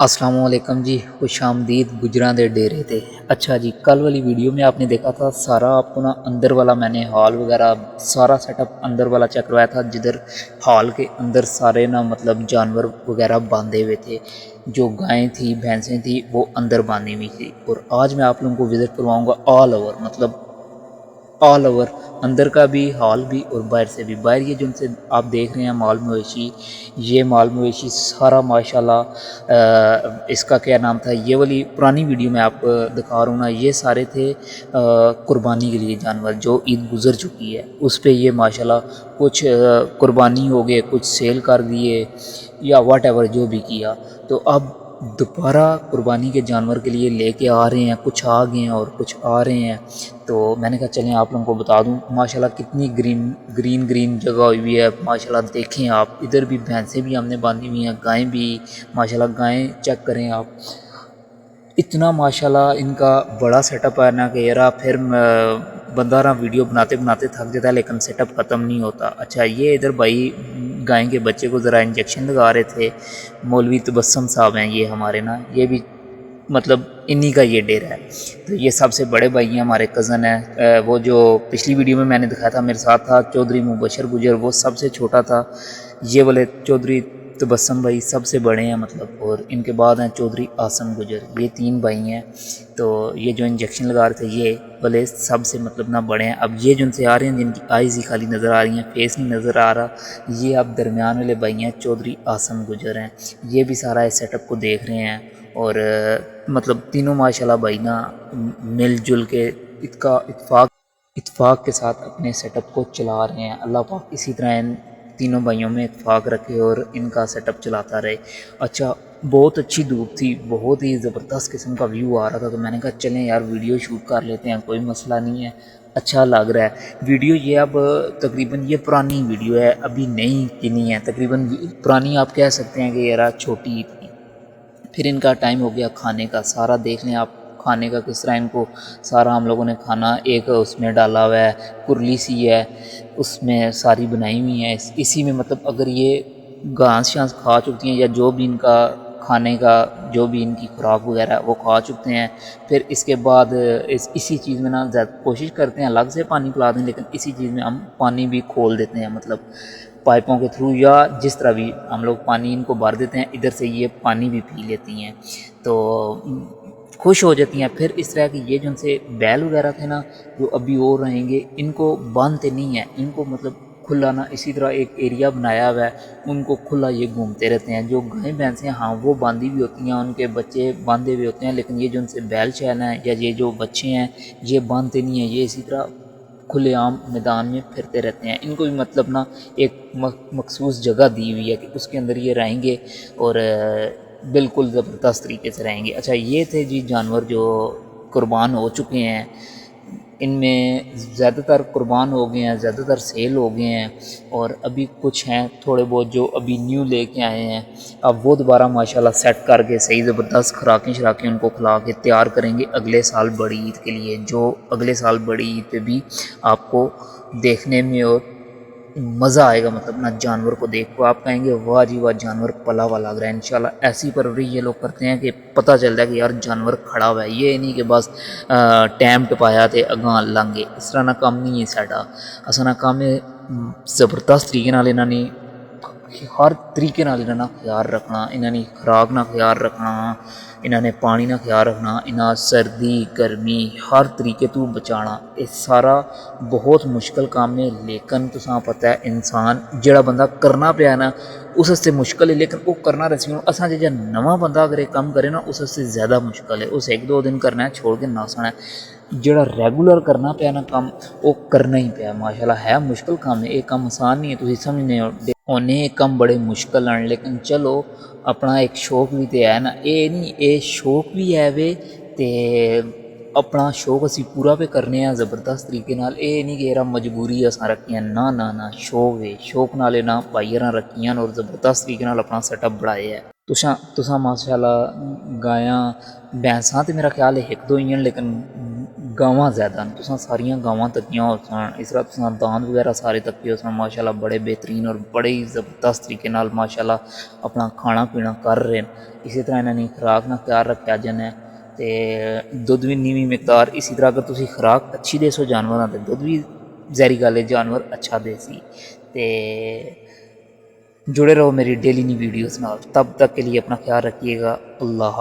अस्सलाम वालेकुम जी, खुश आमदीद गुजरां दे डेरे थे। अच्छा जी, कल वाली वीडियो में आपने देखा था सारा आपको ना अंदर वाला मैंने हॉल वगैरह सारा सेटअप अंदर वाला चेक करवाया था, जिधर हॉल के अंदर सारे ना मतलब जानवर वगैरह बांधे हुए थे। जो गायें थी भैंसें थी वो अंदर बांधी हुई थी। और आज मैं आप लोगों को विज़िट करवाऊँगा ऑल ओवर, मतलब ऑल ओवर, अंदर का भी हॉल भी और बाहर से भी। बाहर ये जिनसे आप देख रहे हैं माल मवेशी, ये माल मवेशी सारा माशाल्लाह इसका क्या नाम था, ये वाली पुरानी वीडियो में आप दिखा रहा हूँ ना, ये सारे थे कुर्बानी के लिए जानवर जो ईद गुज़र चुकी है उस पे ये माशाल्लाह कुछ कुर्बानी हो गए, कुछ सेल कर दिए या वाट एवर जो भी किया। तो अब दोबारा कुर्बानी के जानवर के लिए लेके आ रहे हैं, कुछ आ गए हैं और कुछ आ रहे हैं। तो मैंने कहा चलें आप लोगों को बता दूं माशाल्लाह कितनी ग्रीन जगह हुई है। माशाल्लाह देखें आप, इधर भी भैंसें भी हमने बांधी हुई हैं, गायें भी माशाल्लाह, गायें चेक करें आप, इतना माशाल्लाह इनका बड़ा सेटअप है ना कि यार फिर बंदा ना वीडियो बनाते बनाते थक जाता है, लेकिन सेटअप ख़त्म नहीं होता। अच्छा, ये इधर भाई गाय के बच्चे को ज़रा इंजेक्शन लगा रहे थे, मौलवी तबस्सुम साहब हैं ये हमारे ना, ये भी मतलब इन्हीं का ये डेरा है। तो ये सबसे बड़े भाई हैं, हमारे कज़न हैं। वो जो पिछली वीडियो में मैंने दिखाया था मेरे साथ था चौधरी मुबशर गुजर, वो सबसे छोटा था। ये वाले चौधरी तबस्सुम भाई सबसे बड़े हैं मतलब, और इनके बाद हैं चौधरी आसम गुजर, ये तीन भाई हैं। तो ये जो इंजेक्शन लगा रहे थे ये वाले सबसे मतलब ना बड़े हैं। अब ये जो उनसे आ रहे हैं जिनकी आइज़ ही खाली नज़र आ रही हैं, फेस नहीं नज़र आ रहा, ये अब दरमियान वाले भाई हैं चौधरी आसम गुजर हैं। ये भी सारा इस सेटअप को देख रहे हैं और मतलब तीनों माशाल्लाह भाई ना मिलजुल के इसका इत्फाक के साथ अपने सेटअप को चला रहे हैं। अल्लाह पाक इसी तरह इन तीनों भाइयों में इत्फाक रखे और इनका सेटअप चलाता रहे। अच्छा, बहुत अच्छी धूप थी, बहुत ही ज़बरदस्त किस्म का व्यू आ रहा था, तो मैंने कहा चलें यार वीडियो शूट कर लेते हैं, कोई मसला नहीं है, अच्छा लग रहा है वीडियो। ये अब तकरीबन ये पुरानी वीडियो है, अभी नई की नहीं है, तकरीबन पुरानी आप कह सकते हैं कि यार छोटी थी। फिर इनका टाइम हो गया खाने का, सारा देख लें आप खाने का किस तरह इनको सारा हम लोगों ने खाना एक उसमें डाला हुआ है, कुरली सी है उसमें सारी बनाई हुई है। इसी में मतलब अगर ये घास शांस खा चुकी हैं या जो भी इनका खाने का जो भी इनकी खुराक वगैरह वो खा चुके हैं, फिर इसके बाद इसी चीज़ में ना ज़्यादा कोशिश करते हैं अलग से पानी पिला दें, लेकिन इसी चीज़ में हम पानी भी खोल देते हैं, मतलब पाइपों के थ्रू या जिस तरह भी हम लोग पानी इनको भर देते हैं, इधर से ये पानी भी पी लेती हैं तो खुश हो जाती हैं। फिर इस तरह की ये जो उनसे बैल वगैरह थे ना जो अभी और रहेंगे, इनको बांधते नहीं हैं, इनको मतलब खुला ना इसी तरह एक एरिया बनाया हुआ है, उनको खुला ये घूमते रहते हैं। जो गाय भैंसें हाँ वो बांधी भी होती हैं, उनके बच्चे बांधे हुए होते हैं, लेकिन ये जो उनसे बैल चैन है या ये जो बच्चे हैं ये बांधते नहीं हैं, ये इसी तरह खुलेआम मैदान में फिरते रहते हैं। इनको भी मतलब ना एक मखसूस जगह दी हुई है कि उसके अंदर ये रहेंगे और बिल्कुल ज़बरदस्त तरीके से रहेंगे। अच्छा, ये थे जी जानवर जो कुर्बान हो चुके हैं, इनमें ज़्यादातर कुर्बान हो गए हैं, ज़्यादातर सेल हो गए हैं, और अभी कुछ हैं थोड़े बहुत जो अभी न्यू लेके आए हैं। अब वो दोबारा माशाल्लाह सेट करके सही ज़बरदस्त खुराकें शराकें उनको खिला के तैयार करेंगे अगले साल बड़ी ईद के लिए, जो अगले साल बड़ी ईद पे भी आपको देखने में और मज़ा आएगा। मतलब ना जानवर को देख को आप कहेंगे वाह जी वाह, जानवर पला हुआ लग रहा है। इंशाल्लाह ऐसी परवरिश ये लोग करते हैं कि पता चलता है कि यार जानवर खड़ा हुआ है, ये नहीं कि बस टाइम टपाया तो अगां लंघे, इस तरह ना काम नहीं है साडा। असा ना काम है ज़बरदस्त तरीके नाल इन्हां ने हर तरीके नाल इन्हां दा ख्याल रखना, इन्हां दी खुराक ना ख्याल रखना, इन्हां ने पानी ना ख्याल रखना, इन्हां सर्दी गर्मी हर तरीके तो बचाना, ये सारा बहुत मुश्किल काम है। लेकिन तुसां पता है इंसान जेड़ा बंदा करना पिया ना उस वास्ते मुश्किल है, लेकिन वो करना रसी हूँ असा जो नवा बंदा अगर एक काम करे ना उस वास्ते ज़्यादा मुश्किल है, उस एक दो दिन करना है छोड़ के नासना है। जेड़ा रेगूलर करना पिया ना काम वो करना ही पिया माशाल्लाह, है मुश्किल काम है, ये काम आसान नहीं है, तुसीं समझने होने काम बड़े मुश्किल हैं। लेकिन चलो अपना एक शौक भी तो है ना, ये नहीं ये शौक भी है वे ते अपना शौक असी पूरा पे करने ज़बरदस्त तरीके नाल, ये नहीं कि यार मजबूरी असां रखियां, ना ना ना शौक है, शौक नाल ना भाईयां रखियां और ज़बरदस्त तरीके नाल अपना सेटअप बनाया है। तुसां माशाल्लाह गायां भैंसां तो मेरा ख्याल है एक दो ही हैं, लेकिन गावां ज़्यादा न तुसां सारियां गावां तक्कियां हो सन इस तरह तुसां दांद वगैरह सारे तक्के हो सन माशाल्लाह बड़े बेहतरीन और बड़े ही ज़बरदस्त तरीके नाल माशाल्लाह अपना खाना पीना कर रहे हैं। इसी तरह इन्हां दी खुराक ना ख्याल रखा जने ते दुद्ध भी नीवी मिकदार इसी तरह अगर तुसी खुराक अच्छी देसो जानवरां ते दुद्ध भी ज़ाहिरी गल है जानवर अच्छा देसी ते जुड़े रहो मेरी डेली नी वीडियोज़ नाल। तब तक के लिए अपना ख्याल रखिएगा। अल्लाह।